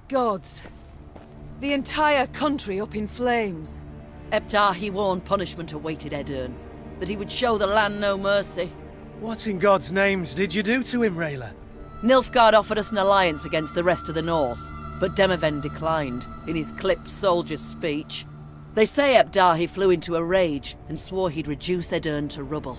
Gods. The entire country up in flames. Ebdahi warned punishment awaited Edirn, that he would show the land no mercy. What in God's names did you do to him, Rayla? Nilfgaard offered us an alliance against the rest of the north, but Demoven declined, in his clipped soldier's speech. They say Ebdahi flew into a rage and swore he'd reduce Edirn to rubble.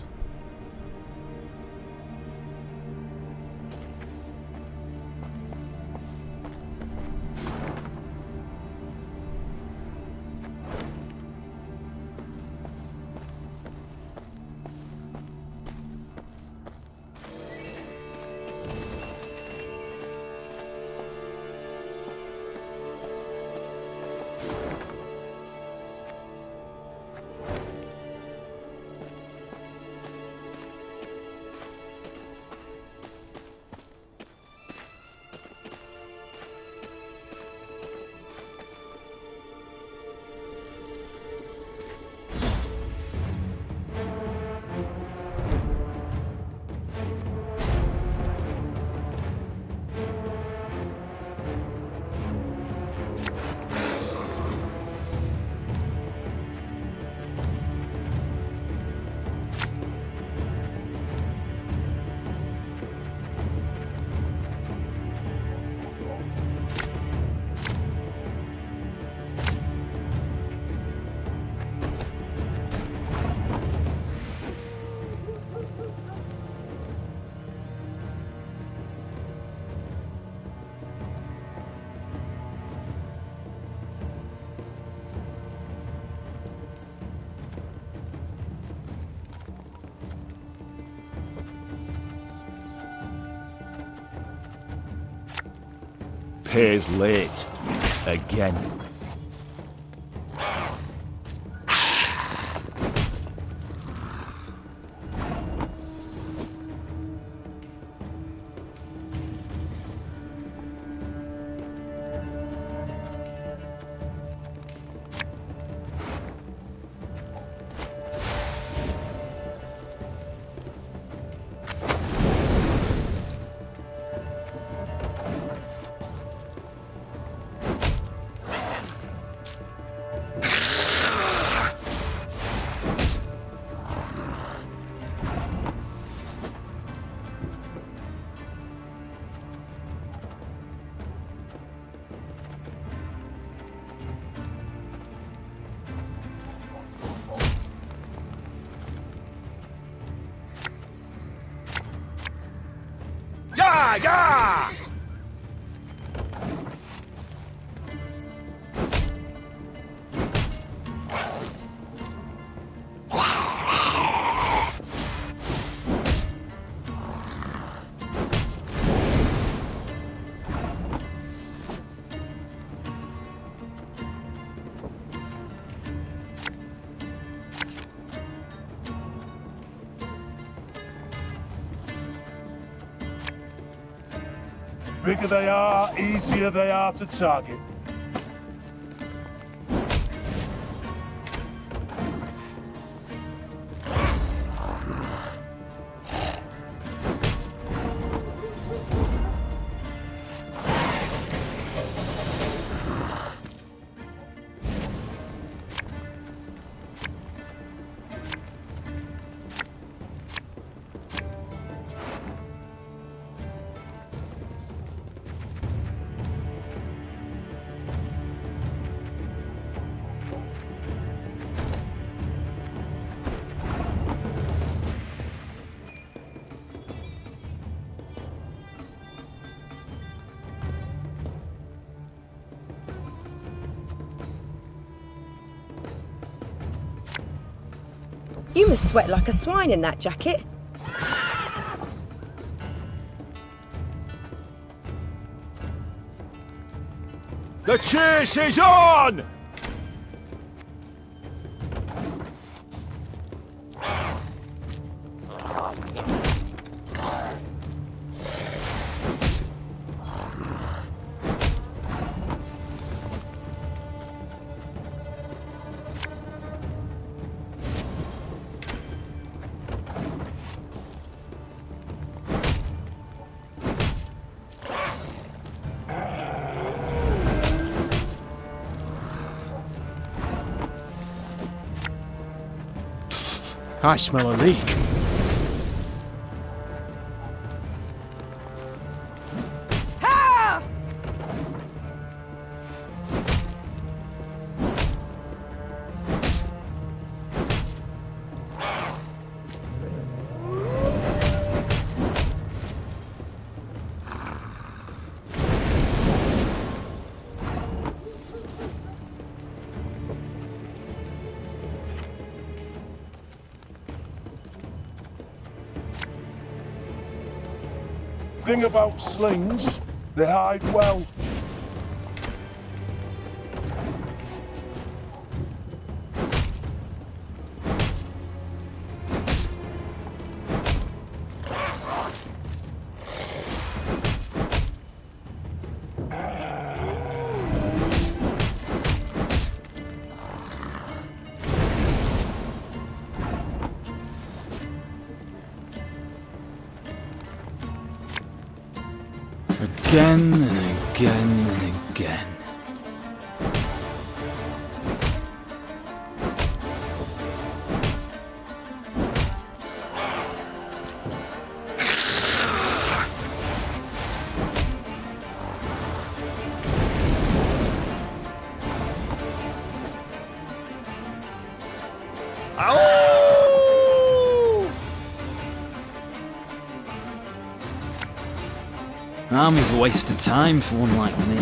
Pays late. Again. Yeah! Bigger they are, easier they are to target. You must sweat like a swine in that jacket. The chase is on! I smell a leak. Ha! Thing about slings, they hide well. Again and again and again. Army's a waste of time for one like me.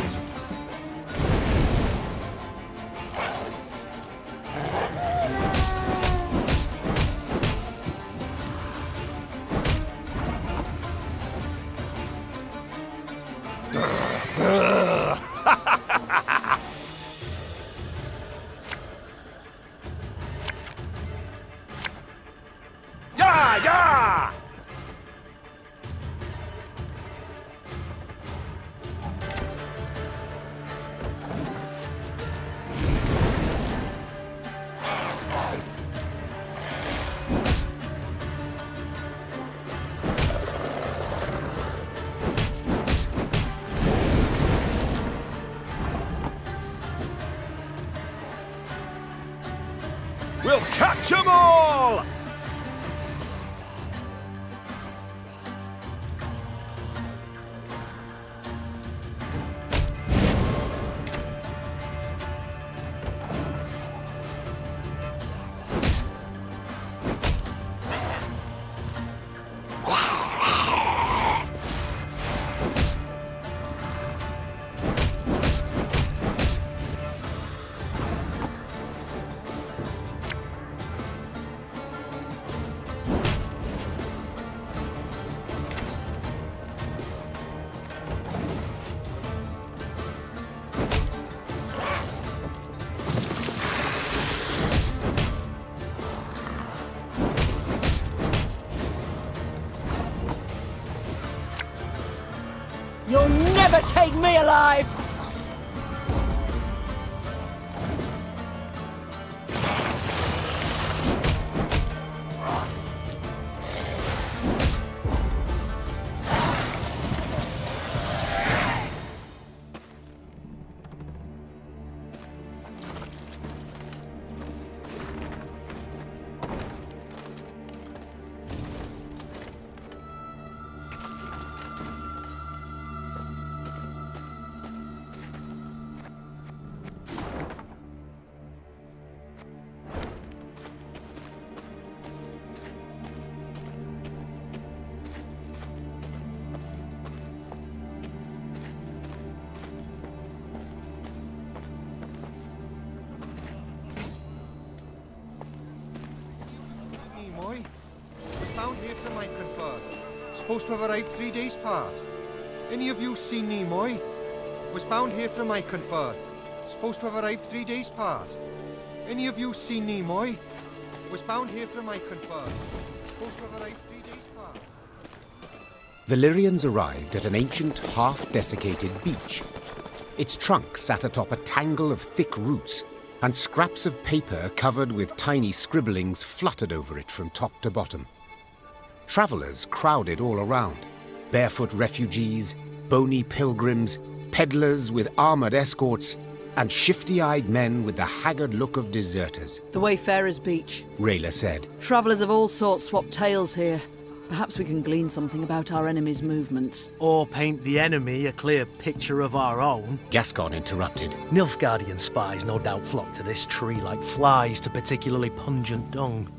Yeah, yeah! We'll catch 'em all! You'll never take me alive! Nimoy was bound here from my confer. Supposed to have arrived 3 days past. Any of you seen Nimoy? Was bound here from my confer. Supposed to have arrived 3 days past. Any of you seen Nimoy? Was bound here from my confer. Supposed to have arrived 3 days past. The Lyrians arrived at an ancient, half-desiccated beach. Its trunk sat atop a tangle of thick roots, and scraps of paper covered with tiny scribblings fluttered over it from top to bottom. Travellers crowded all around. Barefoot refugees, bony pilgrims, peddlers with armoured escorts, and shifty-eyed men with the haggard look of deserters. The Wayfarer's Beach. Rayla said. Travellers of all sorts swap tales here. Perhaps we can glean something about our enemy's movements. Or paint the enemy a clear picture of our own. Gascon interrupted. Nilfgaardian spies no doubt flock to this tree like flies to particularly pungent dung.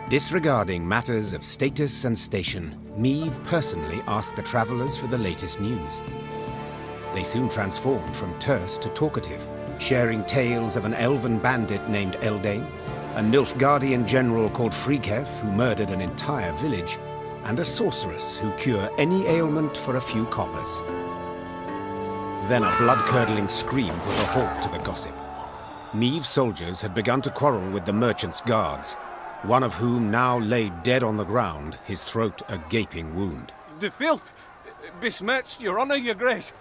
Disregarding matters of status and station, Meve personally asked the travellers for the latest news. They soon transformed from terse to talkative, sharing tales of an elven bandit named Eldane, a Nilfgaardian general called Frighev who murdered an entire village, and a sorceress who cure any ailment for a few coppers. Then a blood-curdling scream put a halt to the gossip. Meve's soldiers had begun to quarrel with the merchant's guards, one of whom now lay dead on the ground, his throat a gaping wound. The filk besmirched your honour, your grace.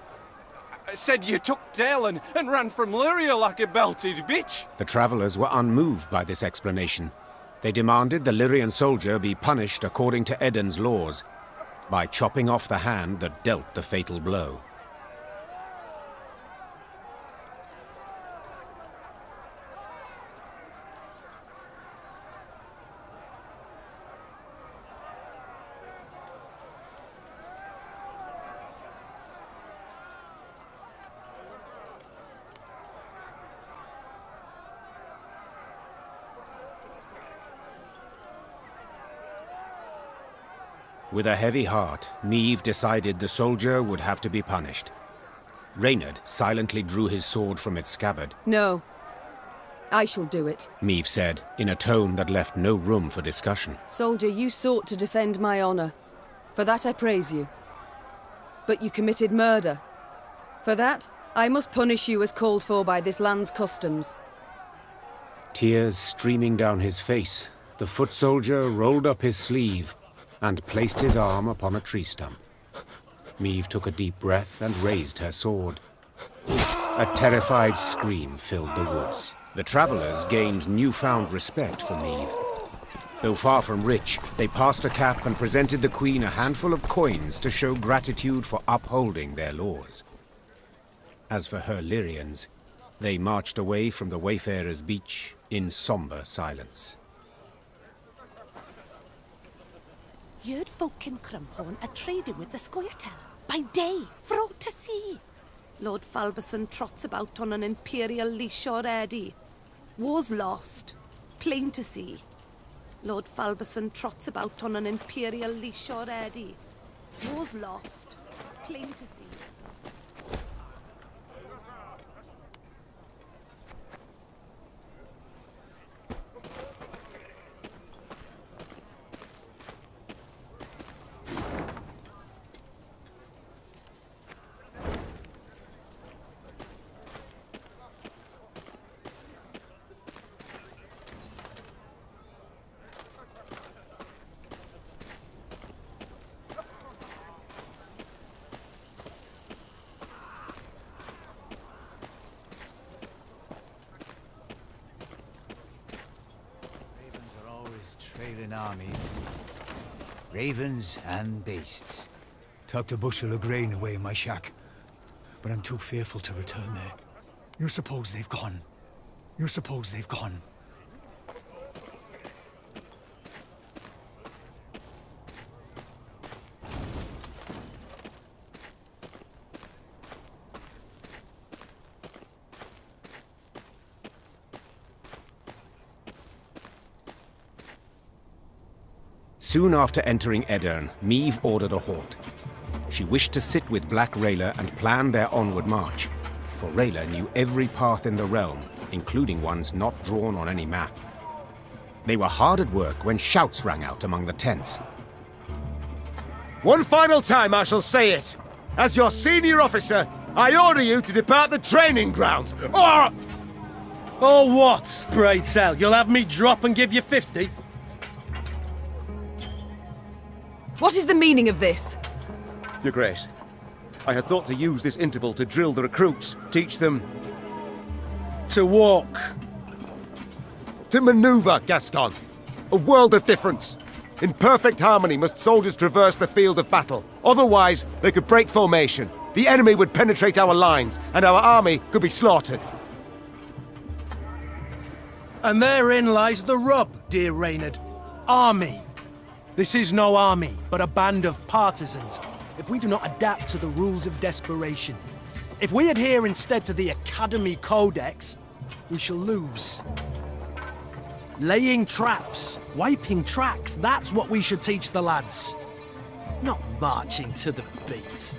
Said you took tail and ran from Lyria like a belted bitch. The travellers were unmoved by this explanation. They demanded the Lyrian soldier be punished according to Eden's laws, by chopping off the hand that dealt the fatal blow. With a heavy heart, Meve decided the soldier would have to be punished. Reynard silently drew his sword from its scabbard. No. I shall do it. Meve said, in a tone that left no room for discussion. Soldier, you sought to defend my honor. For that I praise you. But you committed murder. For that, I must punish you as called for by this land's customs. Tears streaming down his face, the foot soldier rolled up his sleeve and placed his arm upon a tree stump. Meve took a deep breath and raised her sword. A terrified scream filled the woods. The travellers gained newfound respect for Meve. Though far from rich, they passed a cap and presented the Queen a handful of coins to show gratitude for upholding their laws. As for her Lyrians, they marched away from the Wayfarer's Beach in sombre silence. You'd folk in Crumhorn are trading with the Scoia'tael by day, for all to see. Lord Falberson trots about on an imperial leash already. War's lost, plain to see. Lord Falberson trots about on an imperial leash already. War's lost, plain to see. Trailing armies, ravens and beasts. Tucked a bushel of grain away in my shack, but I'm too fearful to return there. You suppose they've gone? You suppose they've gone? Soon after entering Edirn, Meve ordered a halt. She wished to sit with Black Rayla and plan their onward march, for Rayla knew every path in the realm, including ones not drawn on any map. They were hard at work when shouts rang out among the tents. One final time I shall say it. As your senior officer, I order you to depart the training grounds, or... Or what, pray tell? You'll have me drop and give you 50? What is the meaning of this? Your Grace, I had thought to use this interval to drill the recruits, teach them... To walk. To maneuver, Gascon. A world of difference. In perfect harmony must soldiers traverse the field of battle. Otherwise, they could break formation. The enemy would penetrate our lines, and our army could be slaughtered. And therein lies the rub, dear Reynard. Army. This is no army, but a band of partisans. If we do not adapt to the rules of desperation, if we adhere instead to the Academy Codex, we shall lose. Laying traps, wiping tracks, that's what we should teach the lads. Not marching to the beat.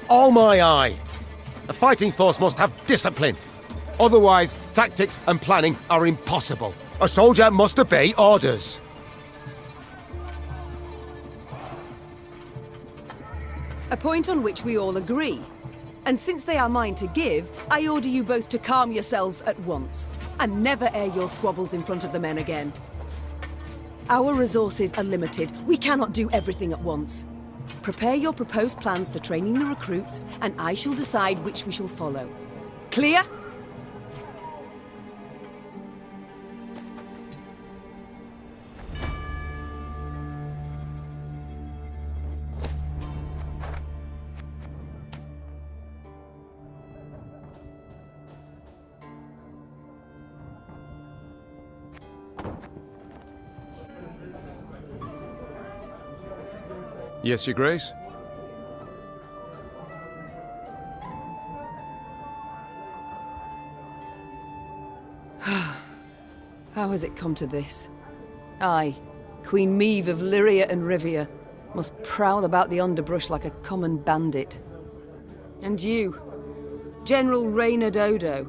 All my eye! A fighting force must have discipline. Otherwise, tactics and planning are impossible. A soldier must obey orders. A point on which we all agree. And since they are mine to give, I order you both to calm yourselves at once, and never air your squabbles in front of the men again. Our resources are limited. We cannot do everything at once. Prepare your proposed plans for training the recruits, and I shall decide which we shall follow. Clear? Yes, Your Grace? How has it come to this? I, Queen Meve of Lyria and Rivia, must prowl about the underbrush like a common bandit. And you, General Reynard Odo,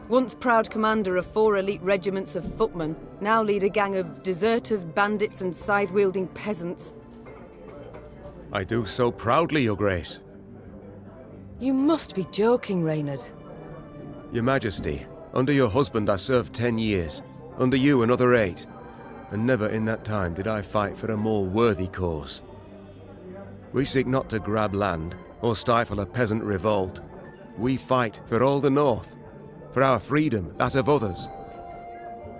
once proud commander of 4 elite regiments of footmen, now lead a gang of deserters, bandits and scythe-wielding peasants. I do so proudly, Your Grace. You must be joking, Reynard. Your Majesty, under your husband I served 10 years, under you another 8, and never in that time did I fight for a more worthy cause. We seek not to grab land or stifle a peasant revolt. We fight for all the North, for our freedom, that of others.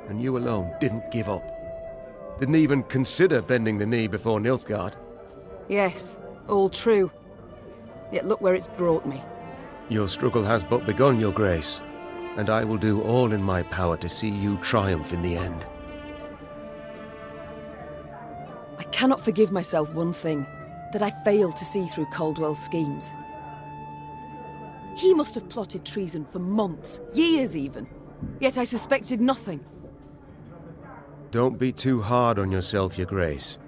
And you alone didn't give up. Didn't even consider bending the knee before Nilfgaard. Yes, all true. Yet look where it's brought me. Your struggle has but begun, Your Grace, and I will do all in my power to see you triumph in the end. I cannot forgive myself one thing, that I failed to see through Caldwell's schemes. He must have plotted treason for months, years even, yet I suspected nothing. Don't be too hard on yourself, Your Grace.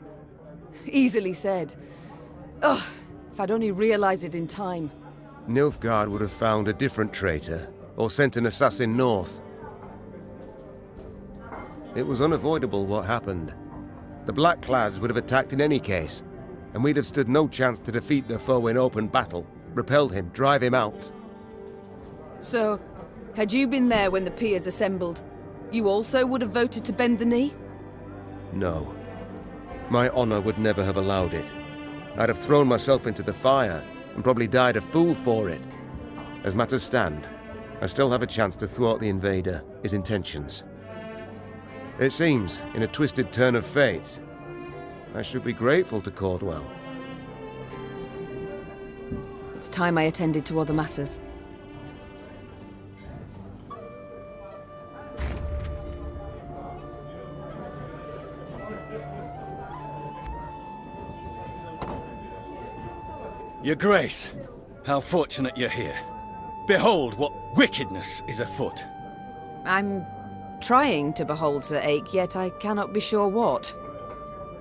Easily said. Ugh, if I'd only realized it in time. Nilfgaard would have found a different traitor, or sent an assassin north. It was unavoidable what happened. The Blackclads would have attacked in any case, and we'd have stood no chance to defeat the foe in open battle, repel him, drive him out. So, had you been there when the peers assembled, you also would have voted to bend the knee? No. My honor would never have allowed it. I'd have thrown myself into the fire, and probably died a fool for it. As matters stand, I still have a chance to thwart the invader, his intentions. It seems, in a twisted turn of fate, I should be grateful to Caldwell. It's time I attended to other matters. Your Grace, how fortunate you're here. Behold what wickedness is afoot. I'm trying to behold Sir Ake, yet I cannot be sure what.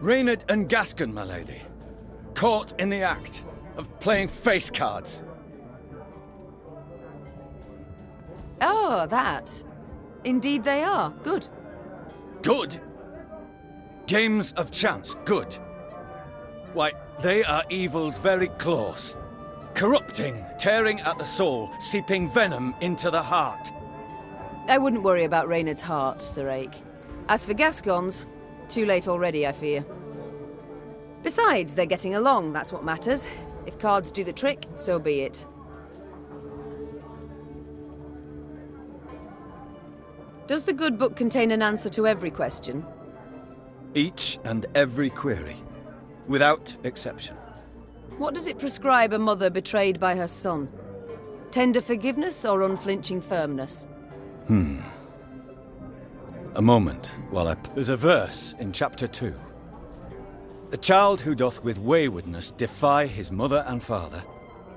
Reynard and Gascon, my lady. Caught in the act of playing face cards. Oh, that. Indeed they are. Good. Good? Games of chance, good. Why, they are evil's very claws. Corrupting, tearing at the soul, seeping venom into the heart. I wouldn't worry about Reynard's heart, Sir Ake. As for Gascon's, too late already, I fear. Besides, they're getting along, that's what matters. If cards do the trick, so be it. Does the good book contain an answer to every question? Each and every query, without exception. What does it prescribe a mother betrayed by her son? Tender forgiveness or unflinching firmness? A moment while There's a verse in chapter 2. A child who doth with waywardness defy his mother and father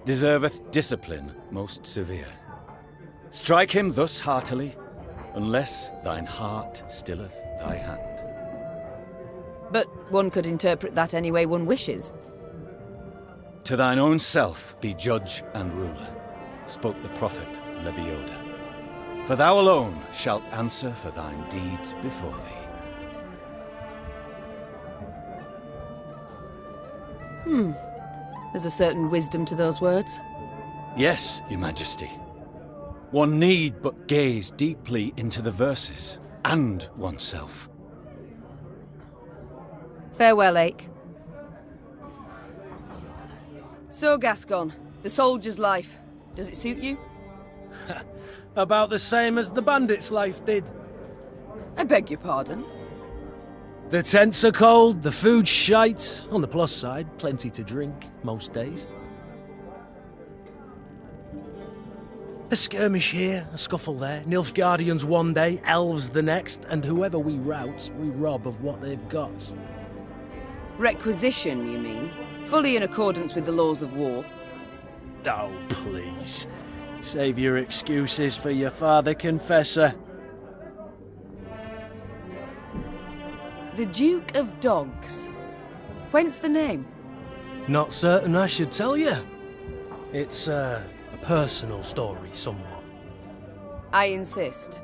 deserveth discipline most severe. Strike him thus heartily, unless thine heart stilleth thy hand. But one could interpret that any way one wishes. To thine own self be judge and ruler, spoke the prophet Lebioda. For thou alone shalt answer for thine deeds before thee. There's a certain wisdom to those words. Yes, your majesty. One need but gaze deeply into the verses, and oneself. Farewell, Ake. So, Gascon, the soldier's life, does it suit you? About the same as the bandit's life did. I beg your pardon? The tents are cold, the food's shite. On the plus side, plenty to drink, most days. A skirmish here, a scuffle there, Nilfgaardians one day, elves the next, and whoever we rout, we rob of what they've got. Requisition, you mean? Fully in accordance with the laws of war. Oh, please. Save your excuses for your father confessor. The Duke of Dogs. Whence the name? Not certain I should tell you. It's a personal story, somewhat. I insist.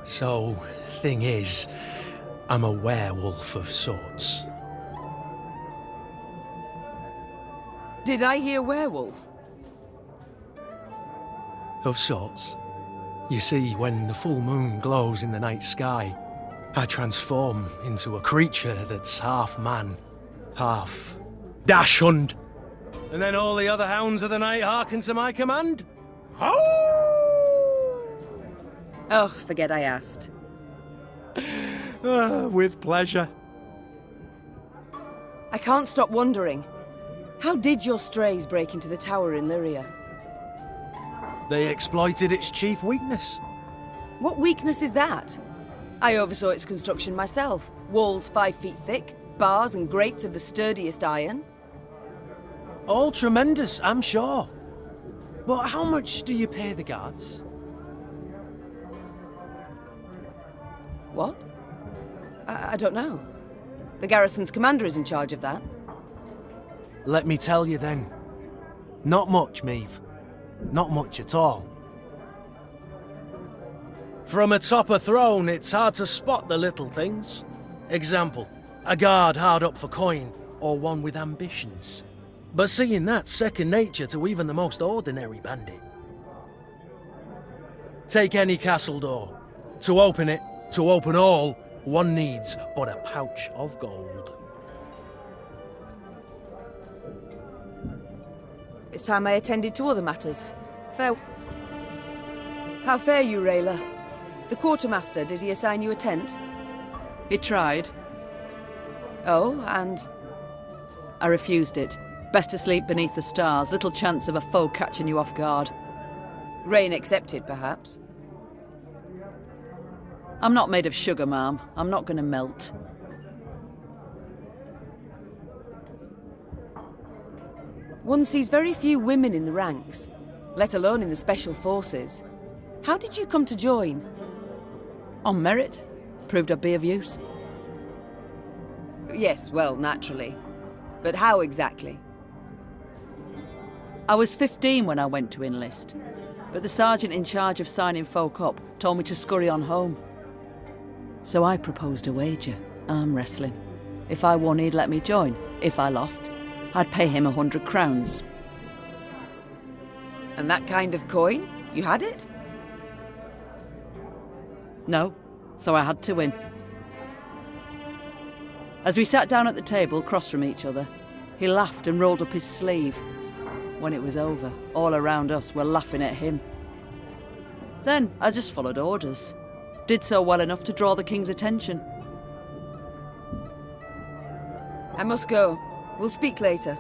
So, thing is, I'm a werewolf of sorts. Did I hear werewolf? Of sorts. You see, when the full moon glows in the night sky, I transform into a creature that's half man, half dachshund. And then all the other hounds of the night hearken to my command. Oh, forget I asked. With pleasure. I can't stop wondering. How did your strays break into the tower in Lyria? They exploited its chief weakness. What weakness is that? I oversaw its construction myself. Walls 5 feet thick, bars and grates of the sturdiest iron. All tremendous, I'm sure. But how much do you pay the guards? What? I don't know. The garrison's commander is in charge of that. Let me tell you then. Not much, Maeve. Not much at all. From atop a throne, it's hard to spot the little things. Example, a guard hard up for coin, or one with ambitions. But seeing that's second nature to even the most ordinary bandit. Take any castle door. To open it, to open all, one needs but a pouch of gold. It's time I attended to other matters. How fare you, Rayla? The quartermaster, did he assign you a tent? He tried. Oh, and? I refused it. Best to sleep beneath the stars, little chance of a foe catching you off guard. Rain accepted, perhaps? I'm not made of sugar, ma'am. I'm not going to melt. One sees very few women in the ranks, let alone in the special forces. How did you come to join? On merit. Proved I'd be of use. Yes, well, naturally. But how exactly? I was 15 when I went to enlist, but the sergeant in charge of signing folk up told me to scurry on home. So I proposed a wager, arm wrestling. If I won, he'd let me join. If I lost, I'd pay him 100 crowns. And that kind of coin? You had it? No, so I had to win. As we sat down at the table, across from each other, he laughed and rolled up his sleeve. When it was over, all around us were laughing at him. Then I just followed orders. Did so well enough to draw the king's attention. I must go. We'll speak later.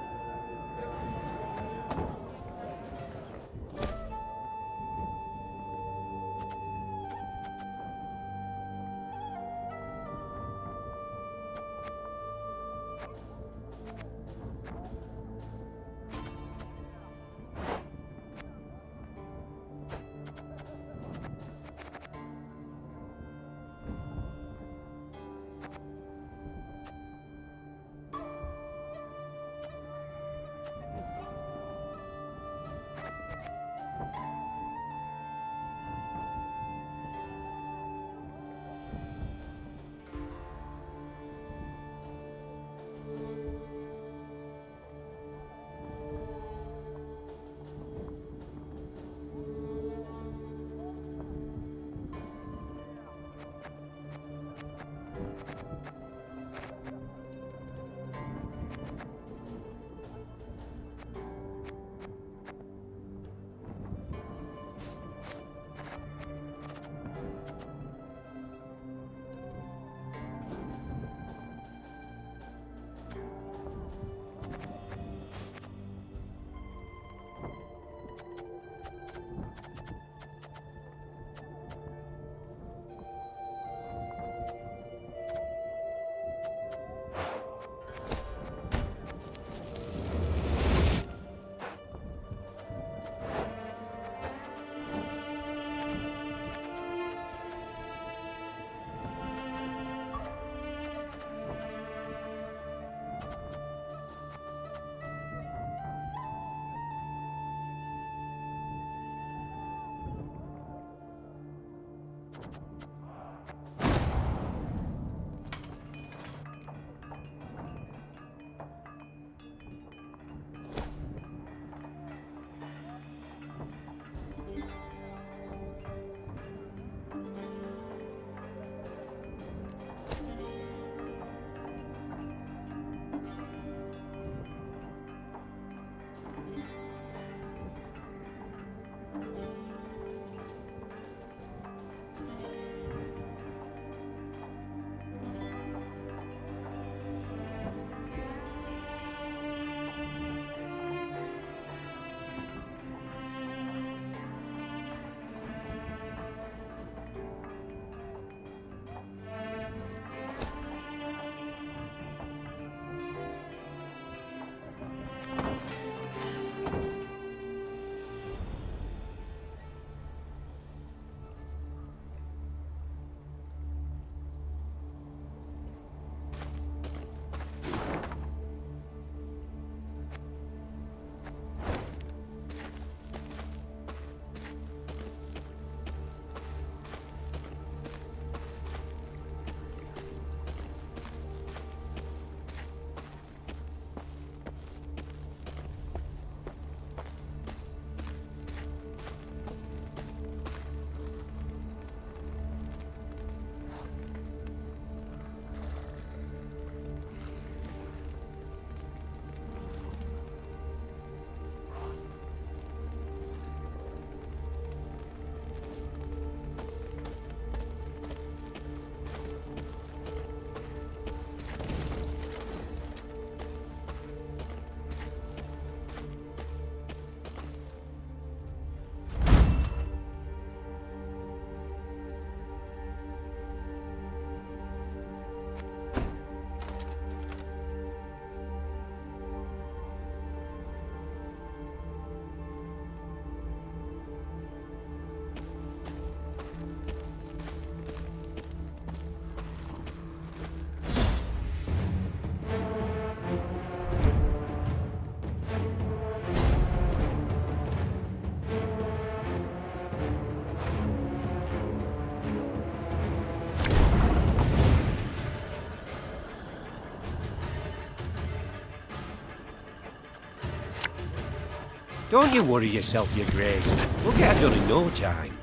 Don't you worry yourself, your grace. We'll get it done in no time.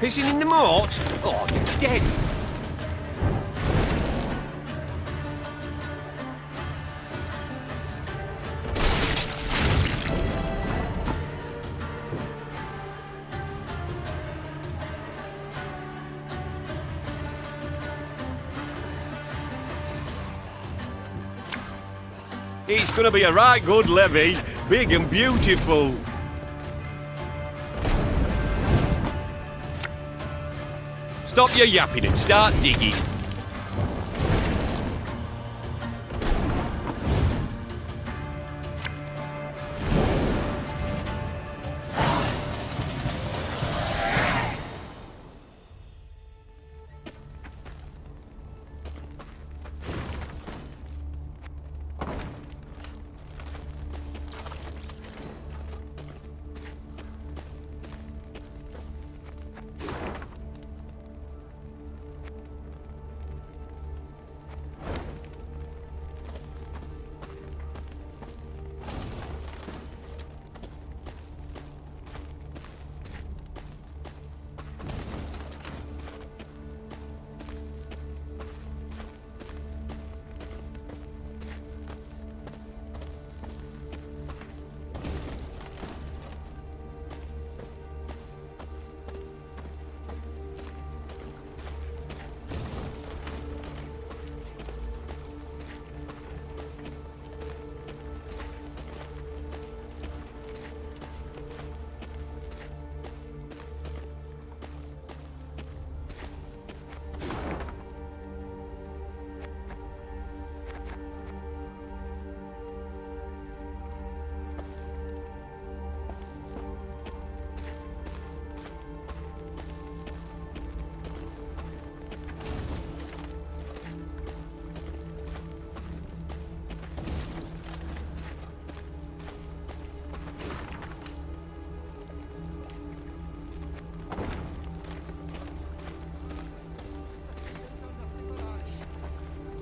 Pissing in the moat? Oh, you're dead. It's gonna be a right good levy, big and beautiful. Stop your yapping and start digging.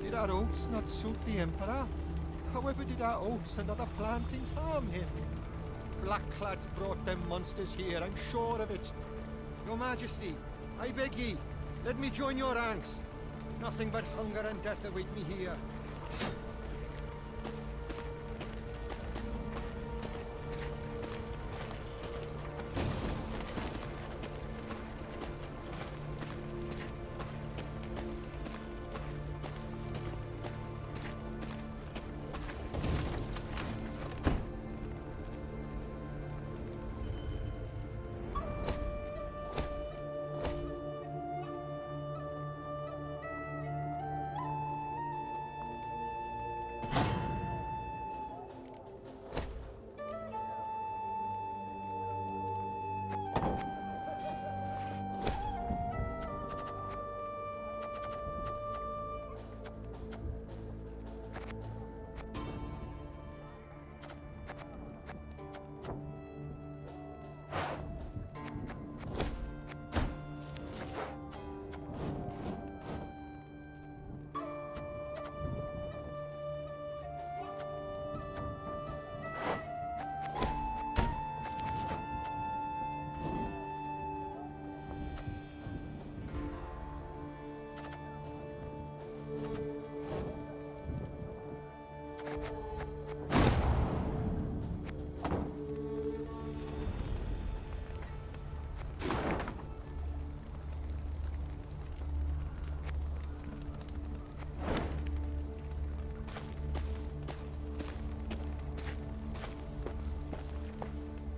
Did our oaths not suit the Emperor? However did our oaths and other plantings harm him? Blackclads brought them monsters here, I'm sure of it. Your Majesty, I beg ye, let me join your ranks. Nothing but hunger and death await me here.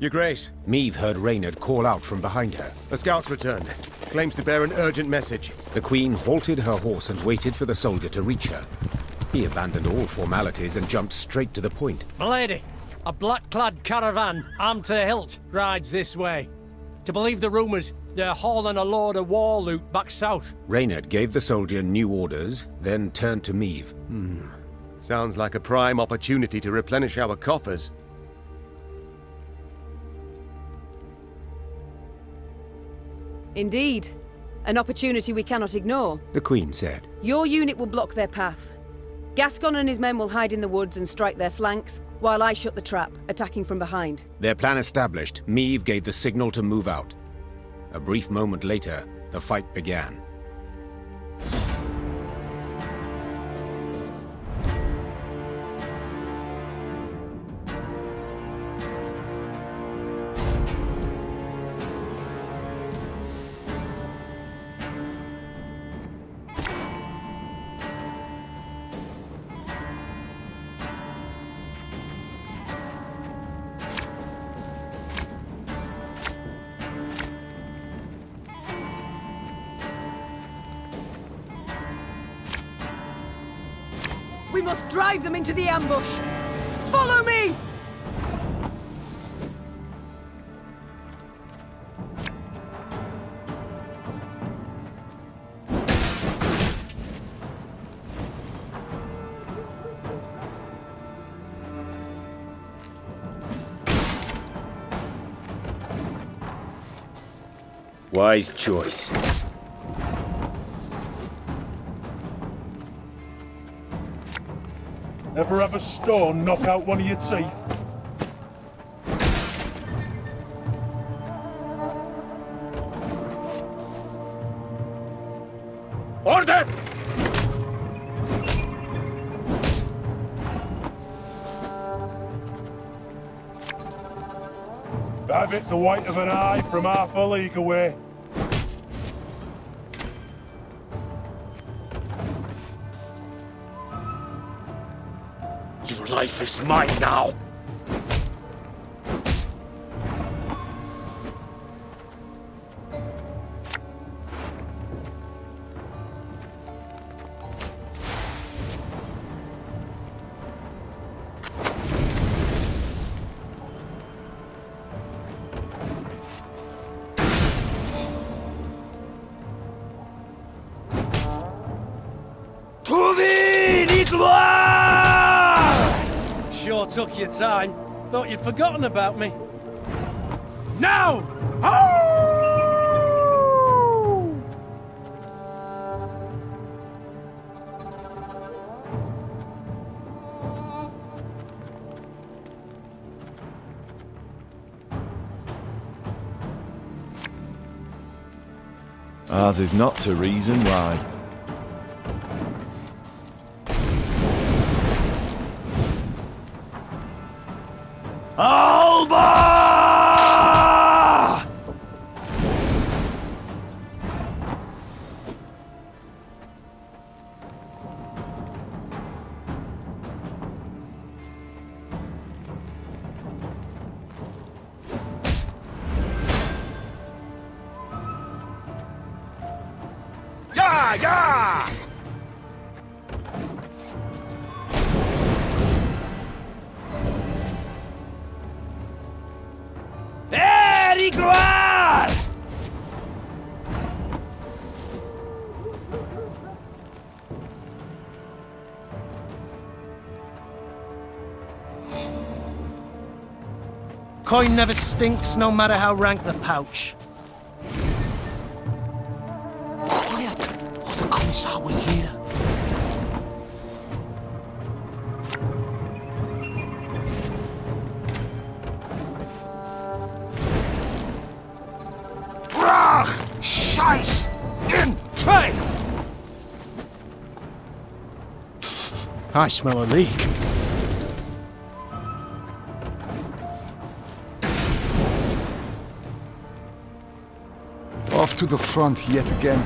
Your Grace. Meave heard Reynard call out from behind her. A scout's returned. Claims to bear an urgent message. The Queen halted her horse and waited for the soldier to reach her. He abandoned all formalities and jumped straight to the point. Milady, a black-clad caravan, armed to the hilt, rides this way. To believe the rumours, they're hauling a load of war loot back south. Reynard gave the soldier new orders, then turned to Meave. Sounds like a prime opportunity to replenish our coffers. Indeed. An opportunity we cannot ignore. The Queen said. Your unit will block their path. Gascon and his men will hide in the woods and strike their flanks, while I shut the trap, attacking from behind. Their plan established, Meave gave the signal to move out. A brief moment later, the fight began. We must drive them into the ambush. Follow me! Wise choice. Ever have a stone knock out one of your teeth? Order! Have it the white of an eye from half a league away. Your life is mine now. Sure took your time. Thought you'd forgotten about me. Now! Ho! Ours is not to reason why. Alba! Yeah, yeah! Gloire! Coin never stinks, no matter how rank the pouch. Quiet, or the Commissar will hear. Scheiß in train! I smell a leak. Off to the front yet again.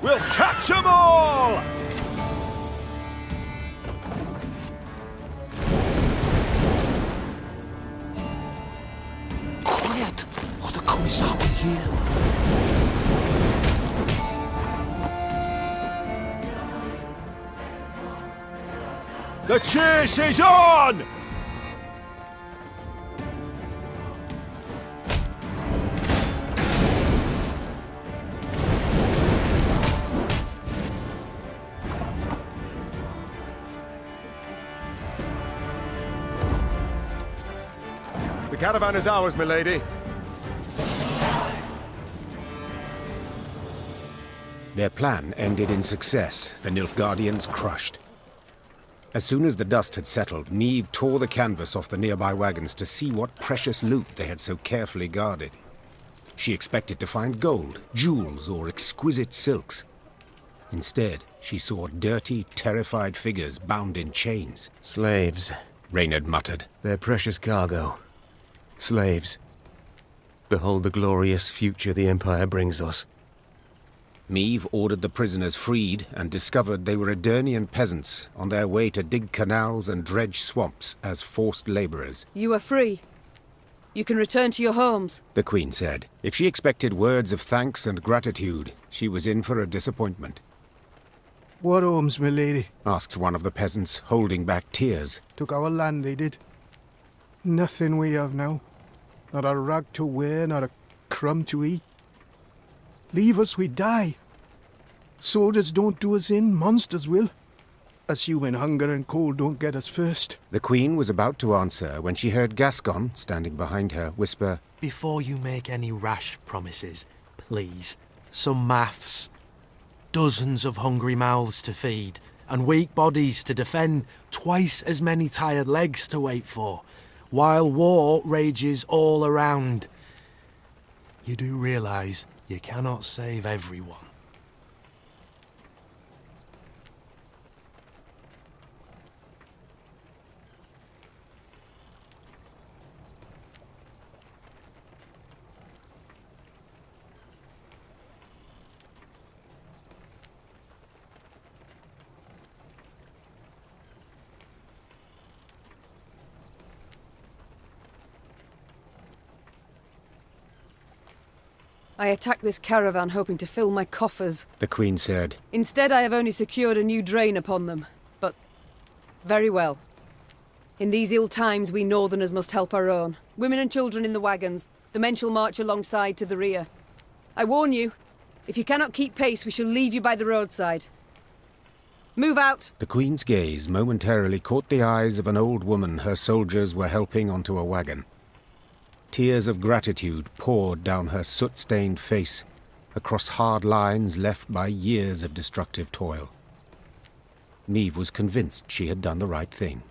We'll catch 'em all! Quiet, or the Commissar will hear. The chase is on! The caravan is ours, milady. Their plan ended in success, the Nilfgaardians crushed. As soon as the dust had settled, Niamh tore the canvas off the nearby wagons to see what precious loot they had so carefully guarded. She expected to find gold, jewels, or exquisite silks. Instead, she saw dirty, terrified figures bound in chains. Slaves, Reynard muttered. Their precious cargo. Slaves. Behold the glorious future the Empire brings us. Niamh ordered the prisoners freed and discovered they were Edirnian peasants on their way to dig canals and dredge swamps as forced laborers. You are free. You can return to your homes. The Queen said. If she expected words of thanks and gratitude, she was in for a disappointment. What homes, my lady? Asked one of the peasants, holding back tears. Took our land, they did. Nothing we have now. Not a rag to wear, not a crumb to eat. Leave us, we die. Soldiers don't do us in, monsters will. Assuming hunger and cold don't get us first. The Queen was about to answer when she heard Gascon, standing behind her, whisper, Before you make any rash promises, please, some maths. Dozens of hungry mouths to feed, and weak bodies to defend, twice as many tired legs to wait for, while war rages all around. You do realise you cannot save everyone. I attacked this caravan hoping to fill my coffers. The Queen said. Instead, I have only secured a new drain upon them. But very well. In these ill times, we northerners must help our own. Women and children in the wagons. The men shall march alongside to the rear. I warn you, if you cannot keep pace, we shall leave you by the roadside. Move out! The Queen's gaze momentarily caught the eyes of an old woman her soldiers were helping onto a wagon. Tears of gratitude poured down her soot-stained face, across hard lines left by years of destructive toil. Niamh was convinced she had done the right thing.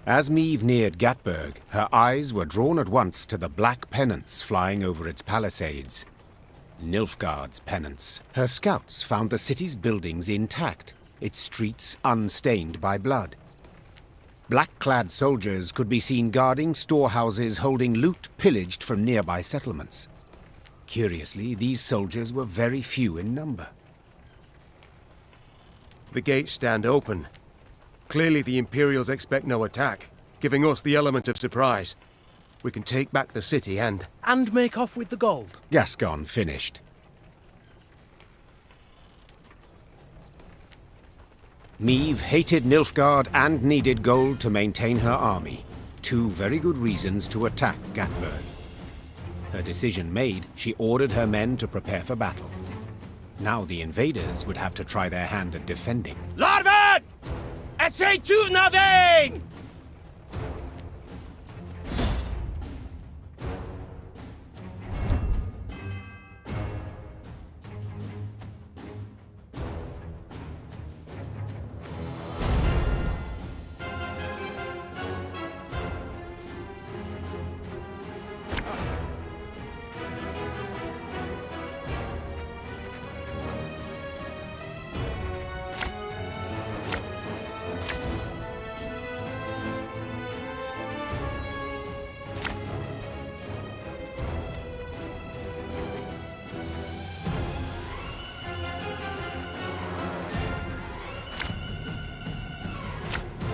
As Niamh neared Gatburg, her eyes were drawn at once to the black pennants flying over its palisades. Nilfgaard's pennants. Her scouts found the city's buildings intact, its streets unstained by blood. Black-clad soldiers could be seen guarding storehouses holding loot pillaged from nearby settlements. Curiously, these soldiers were very few in number. The gates stand open. Clearly the Imperials expect no attack, giving us the element of surprise. We can take back the city and make off with the gold. Gascon finished. Niamh hated Nilfgaard and needed gold to maintain her army. Two very good reasons to attack Gatburg. Her decision made, she ordered her men to prepare for battle. Now the invaders would have to try their hand at defending. Larven! Essay to nothing!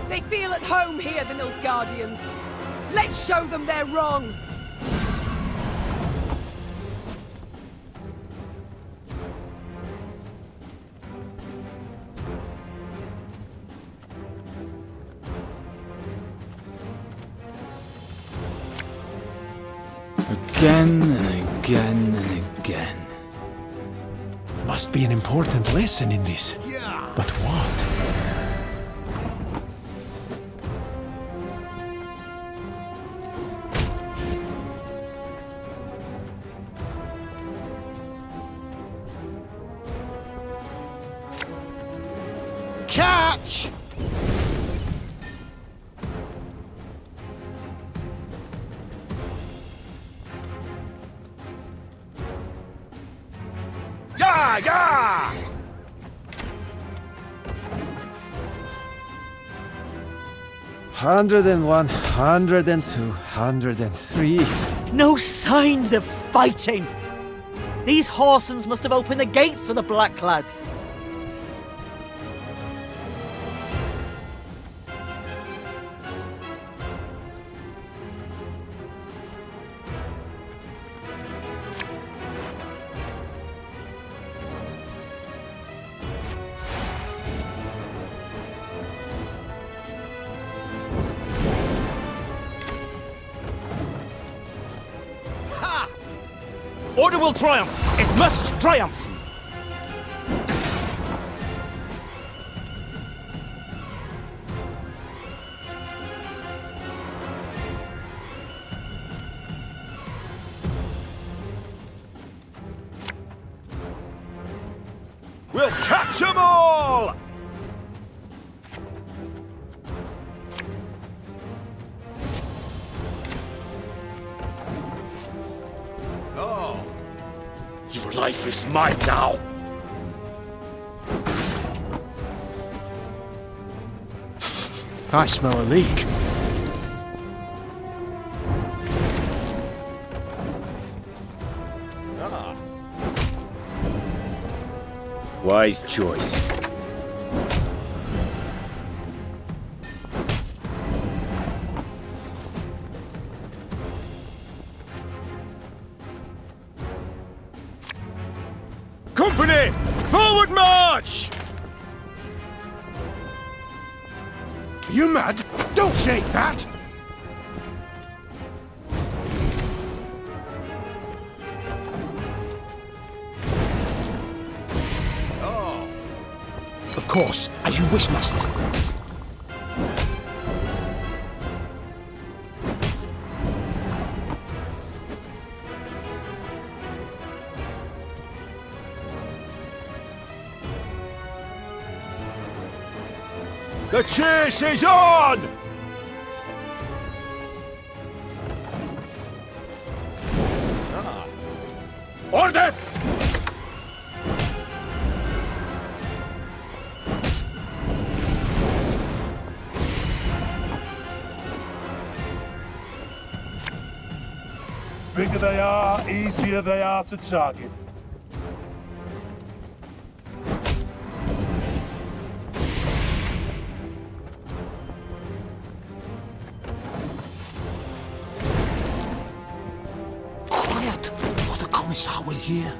They feel at home here, the Nilfgaardians. Let's show them they're wrong. Again and again and again. Must be an important lesson in this. But what? catch! Yeah, yeah! Hundred and 102, 103. No signs of fighting! These Horsons must have opened the gates for the black lads. Order will triumph! It must triumph! We'll catch 'em all! Your life is mine now! I smell a leak. Wise choice. Company! Forward march! Are you mad? Don't shake that! Of course, as you wish, master. The chase is on! Order! Bigger they are, easier they are to target. Quiet, or the commissar will hear.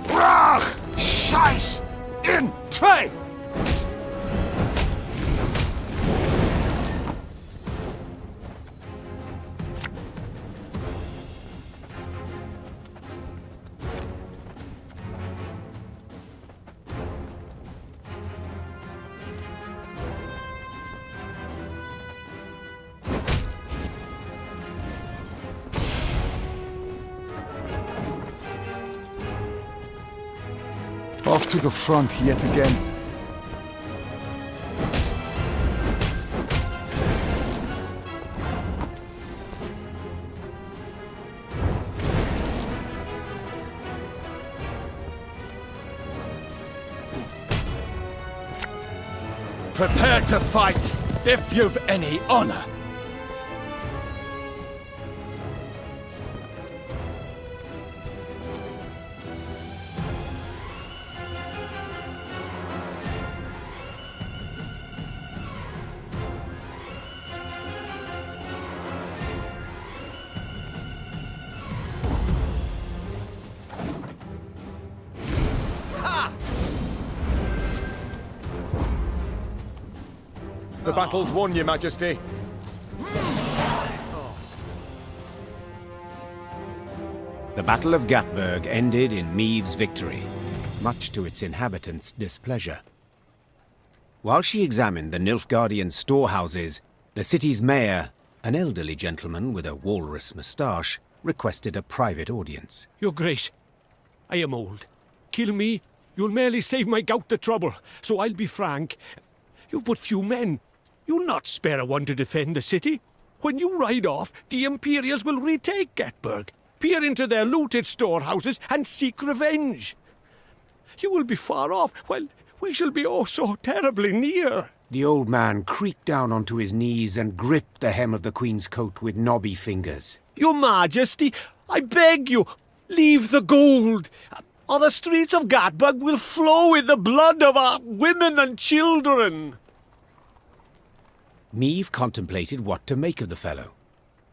Brach! Scheiß! In! Zwei! Off to the front yet again. Prepare to fight, if you've any honor. The battle's won, Your Majesty. The Battle of Gatburg ended in Meave's victory, much to its inhabitants' displeasure. While she examined the Nilfgaardian storehouses, the city's mayor, an elderly gentleman with a walrus moustache, requested a private audience. Your Grace, I am old. Kill me, you'll merely save my gout the trouble. So I'll be frank. You've but few men. You'll not spare a one to defend the city. When you ride off, the Imperials will retake Gettburg, peer into their looted storehouses, and seek revenge. You will be far off, while we shall be oh so terribly near. The old man creaked down onto his knees and gripped the hem of the Queen's coat with knobby fingers. Your Majesty, I beg you, leave the gold, or the streets of Gettburg will flow with the blood of our women and children. Meave contemplated what to make of the fellow.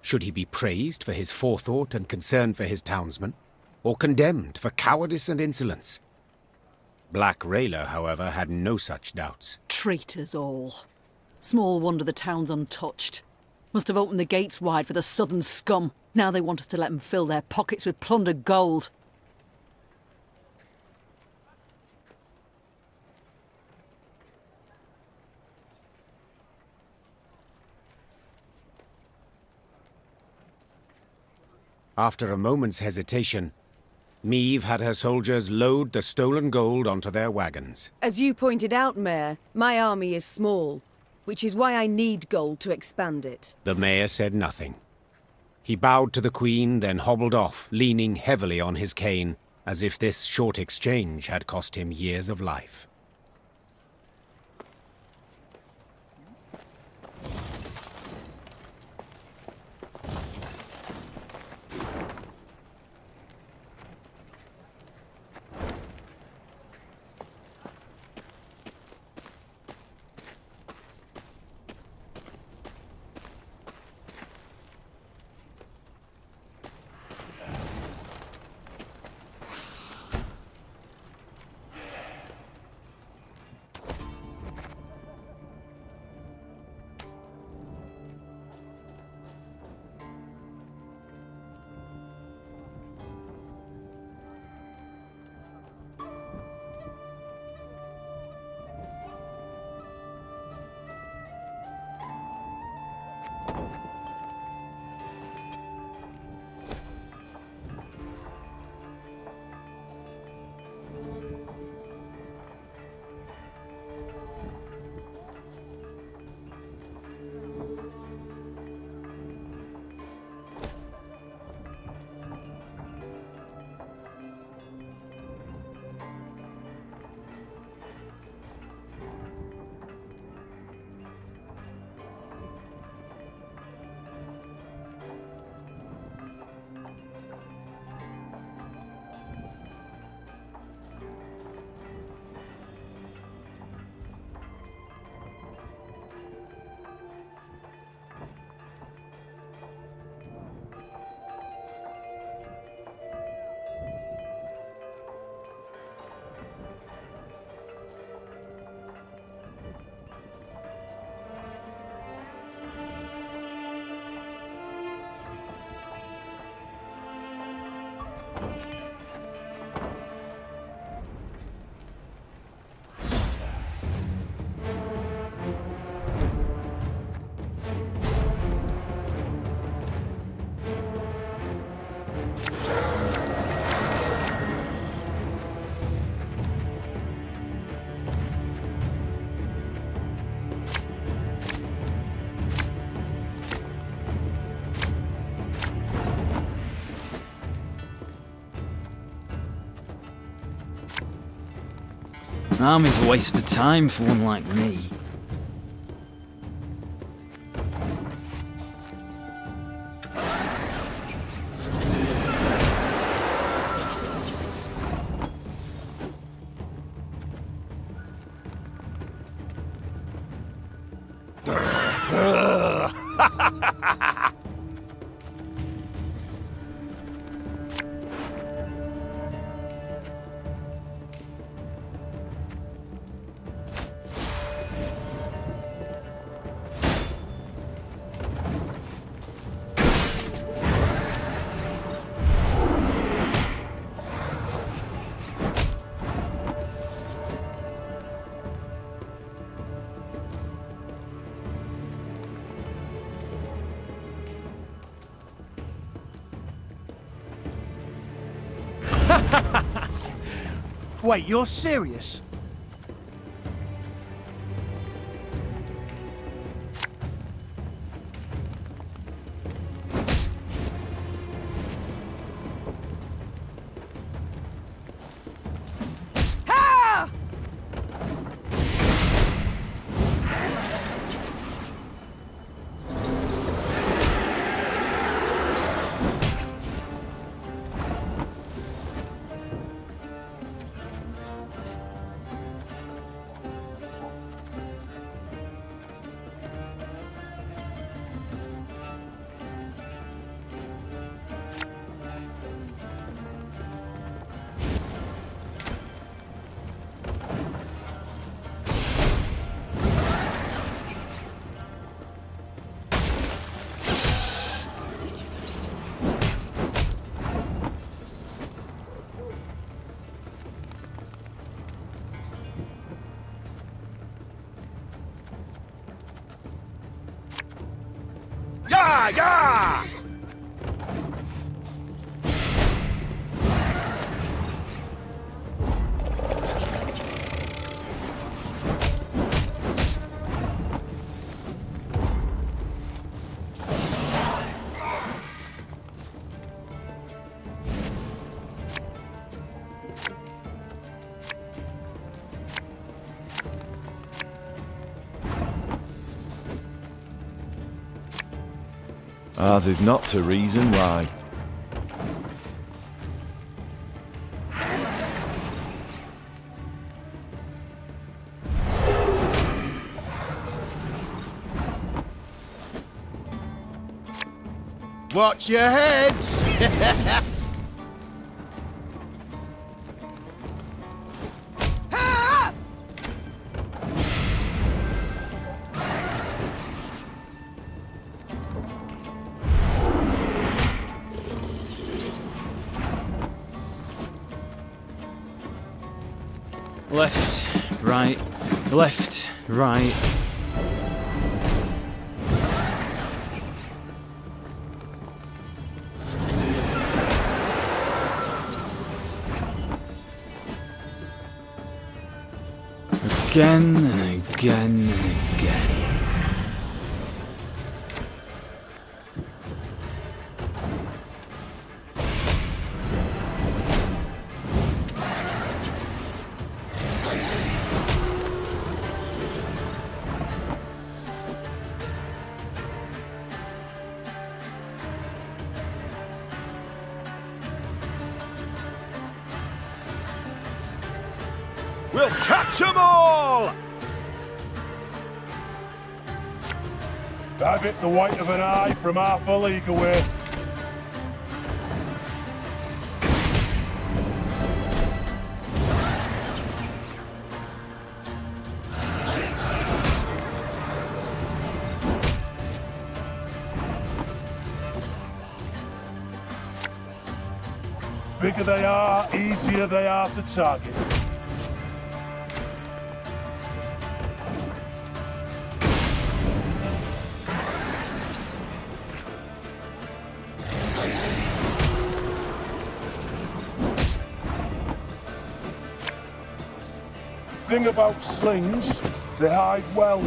Should he be praised for his forethought and concern for his townsmen, or condemned for cowardice and insolence? Black Rayla, however, had no such doubts. Traitors all. Small wonder the town's untouched. Must have opened the gates wide for the southern scum. Now they want us to let them fill their pockets with plundered gold. After a moment's hesitation, Meave had her soldiers load the stolen gold onto their wagons. As you pointed out, Mayor, my army is small, which is why I need gold to expand it. The mayor said nothing. He bowed to the Queen, then hobbled off, leaning heavily on his cane, as if this short exchange had cost him years of life. Army's a waste of time for one like me. Wait, you're serious? Yeah, yeah! Ours is not to reason why. Watch your heads! Left, right, left, right. Again and again and again. We'll catch 'em all! Have it the white of an eye from half a league away. Bigger they are, easier they are to target. Thing about slings, they hide well.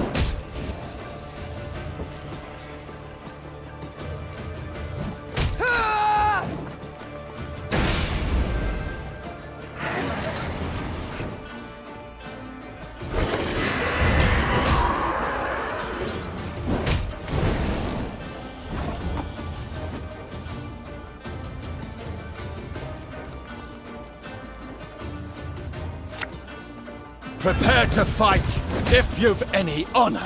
Prepare to fight, if you've any honor.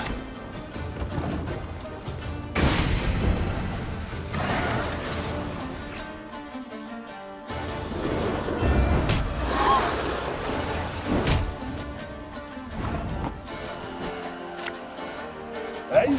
Hey,